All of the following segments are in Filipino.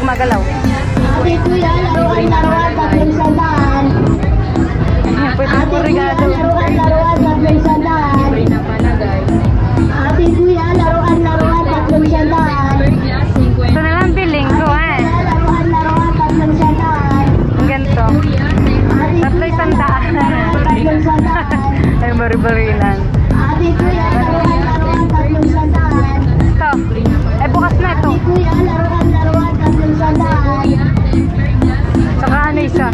gumagalaw. Ate kuya, laruan, tatlong sandaan. Ayan, pwede Ate po kuya, regalo. laruan, tatlong sandaan. Ate kuya, laruan, tatlong sandaan. Ito na lang biling ko eh. Laruan, tatlong sandaan. Ang ganito. Tatlo'y sandaan. Tatlong sandaan. Ay, maribarilan. Ate kuya, laruan, tatlong sandaan. Ito. Ay, bukas na ito. Ate kuya, laruan, tatlong sandaan. Saka ano isa.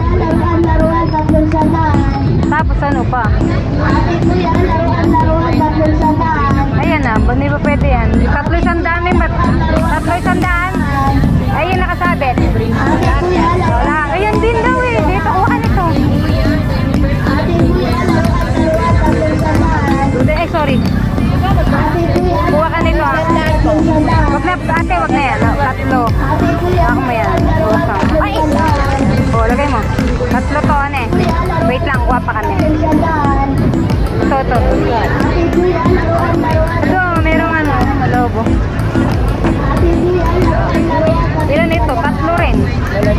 Laruan, tatlong sandaan. Tapos ano pa? Ate kuya, laruan, tatlong sandaan. Ayan na, hindi ba pwede yan? Tatlo'y sandaan eh. Tatlo'y sandaan. Ayun nakasabit. Ate kuya, Wala. Ayan din daw eh. Dito, kuha nito. Ate kuya, laruan, tatlong sandaan. Eh, sorry. Ate kuya, Kuha ka nito ah. tatlong sandaan. Wag na, ate, wag na yan. Tatlo. Ate kuya, Ako mo yan. Bukas na. Ay! O, lagay mo. Tatlo to, ano eh. Wait lang, kuha pa kami. sandaan. Ito, ito. Ate kuya, laruan, Ito, merong ano, malobo. Ate kuya, laruan, Ilan ito? Tatlo rin. Ate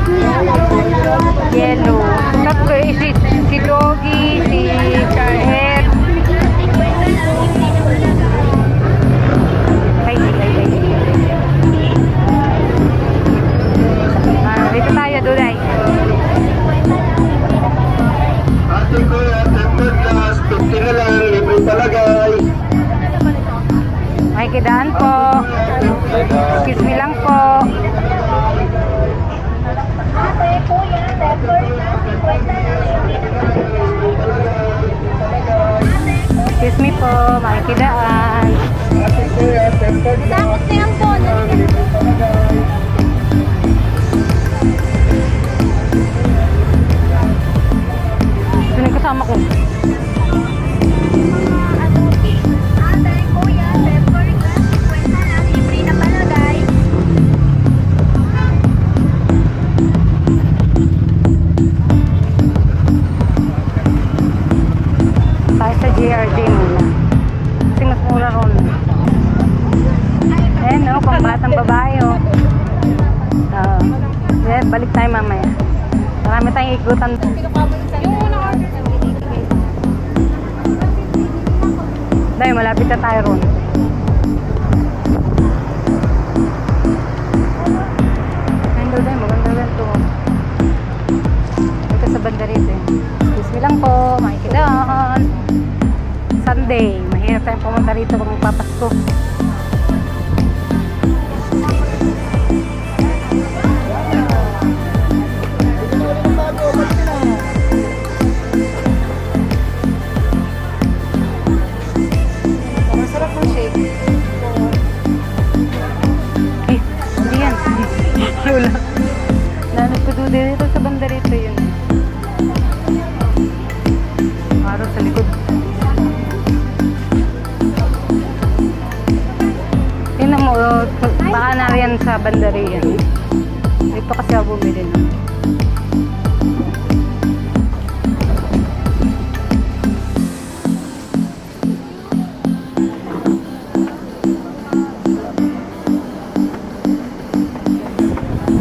kuya, laruan, Yellow. Tatlo eh, si Doggy, si Charhet. Ay. Dito tayo, Duday. Ate kuya, tempered glass, 50 na lang, libre palagay. May kidaan po. Excuse me lang po. Ate kuya, tempered glass, 50 Excuse me po. May kidaan. Ate kuya, tempered glass, Takot na yung phone. libre palagay. Sino yung kasama ko? Ate kuya, tempered glass, 50 lang, libre na palagay. Tayo sa GRD muna. Kasi mas mura ron. Eh no, pang batang babae oh. Balik tayo mamaya. Marami tayong ikutan. Dahil malapit na tayo ron. Ayun daw, maganda ganito. Ito sa bandarite. Excuse me lang po, makikidaan. Sunday, mahirap tayong pumunta rito kung magpapasko. Masarap ng shake. Eh, hindi yan. Wala. Nanap ko doon dito sa bandarito yun. Araw sa likod. Tingnan mo, baka nariyan sa bandari yan. Dito kasi ako bumili.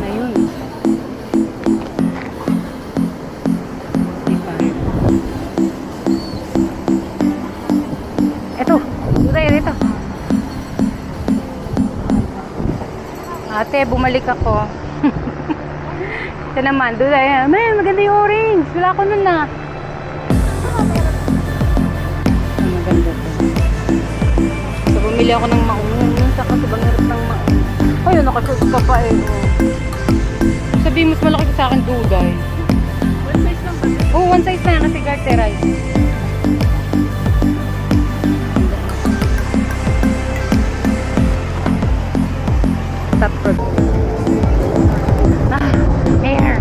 Ayun. Ito, dito. Ate, bumalik ako. Ito naman, doon ay, may maganda yung orange. Wala ko nun na. Maganda to. So, bumili ako ng maong. Saka sa bangarap ng maong. Ayun, nakasuot ka pa eh. Oh. Sabihin, mas malaki sa akin duday. One size lang ba? Oo, one size na kasi garterize. Top fruit. Ah, air.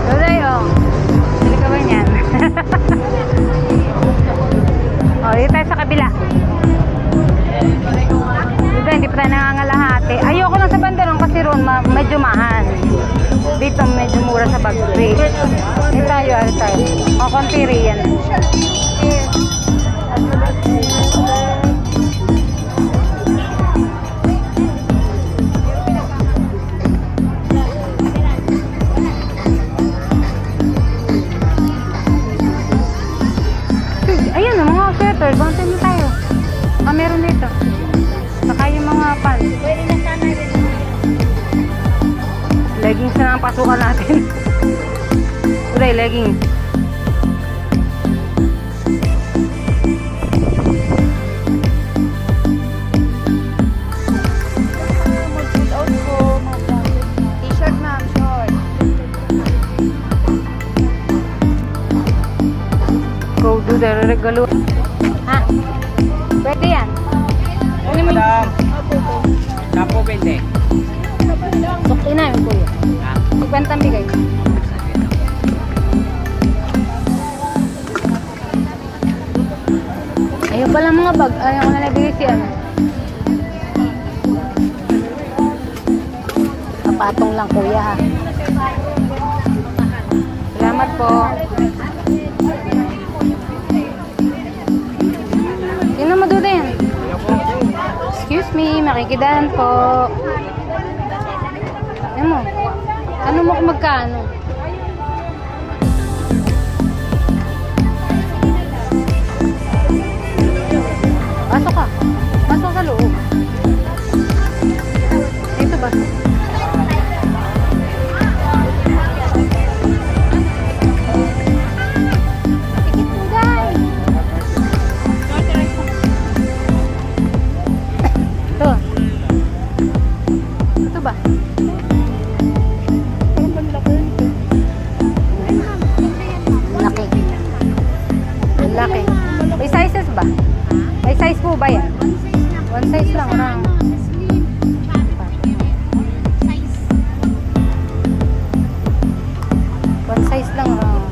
Duday, oh. Sili ka ba niyan? Oh, dito tayo sa kabila. Dito, hindi pa tayo nangangalahati. Ayoko lang sa bandarong kasi ron medyo mahal. Dito medyo mura sa bag rate. Dito tayo, ano tayo. O, konti riyan. mga sweater. Bantay mo tayo. Ah, meron dito. Saka yung mga pants. Pwede na sana rin. Leggings na ang pasukan natin. Uday, leggings. Mag-put out ko. T-shirt ma'am, short. Go do the regalo. Ha? Pwede yan. Ano mo yung... Sampo 20. Sukli na yung kuya. Ha? 50 bigay. Ayun pala mga bag. Ayaw ko na nabigay si ano. Kapatong lang kuya ha. Salamat po. Sino maduda yan? Excuse me, makikidaan po. Ano mo? Ano mo kung magkano? Pasok ka. Pasok sa loob. Ito ba? Tikit mo guys. Ito. Ito ba? Laki. Laki. May sizes ba? May size po ba yan? One size lang. Orang. One size lang. Orang.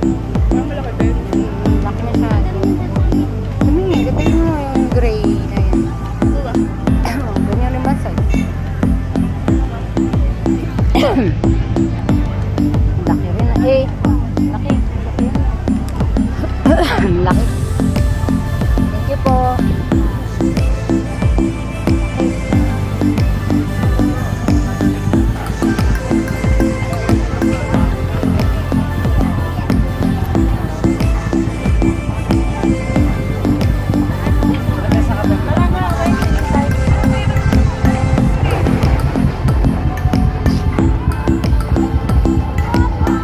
Laki masyado. Ganda yung gray na yan. Ganyan yung one size. Laki rin na. Eh. Laki. Laki. Thank you po.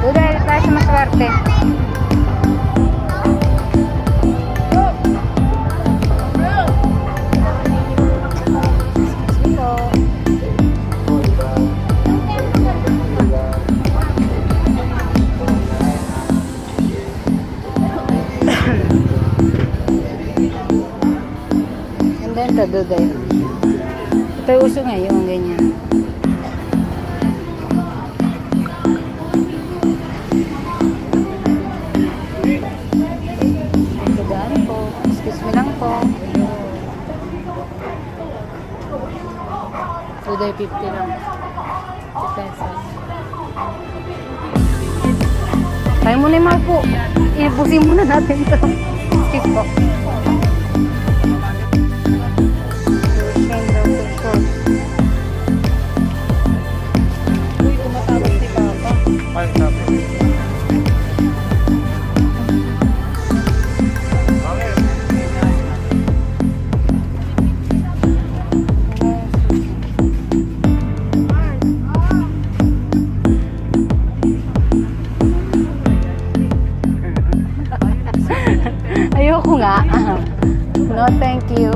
Duda, tayo sa maswerte. Ganda yung taduda yun. Ito yung uso ngayon, ganyan. Tagaan po. Excuse me lang po. Tuday 50 lang. Pesos. Tayo muna yung po. Ibusin muna natin ito. Excuse po. Uy, tumatawag si Papa. Ayoko nga. No, thank you.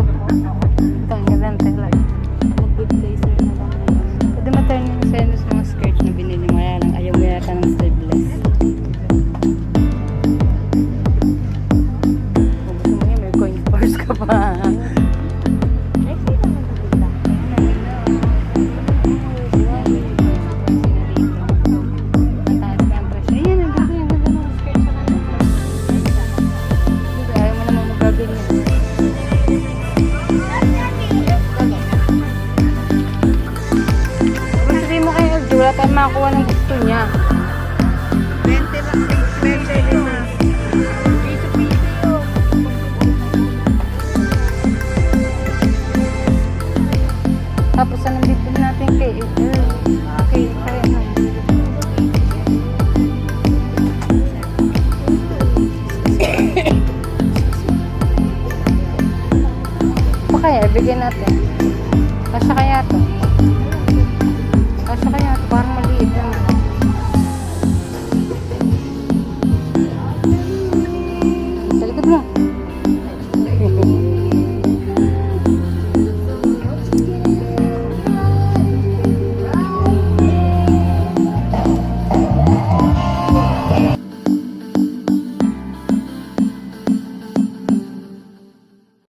Tanggalan talaga. Mag-good blazer na lang. Pwede ma-turn yung sendo sa mga skirt na binili mo. Kaya lang, ayaw mo yata ng sleeveless. Kung gusto mo yun, may coin purse ka pa. Mataas na ang presyo. Ayan, ang ganda yung ganda ng skirt sa kanila. Ayaw mo naman magkabili. Gusto mo kay LG, wala tayong makakuha ng gusto niya. 20 lang. 20 lang. Piso-piso. Tapos anong bibili natin kay kay kaya na. Lagyan natin. Kasya kaya to?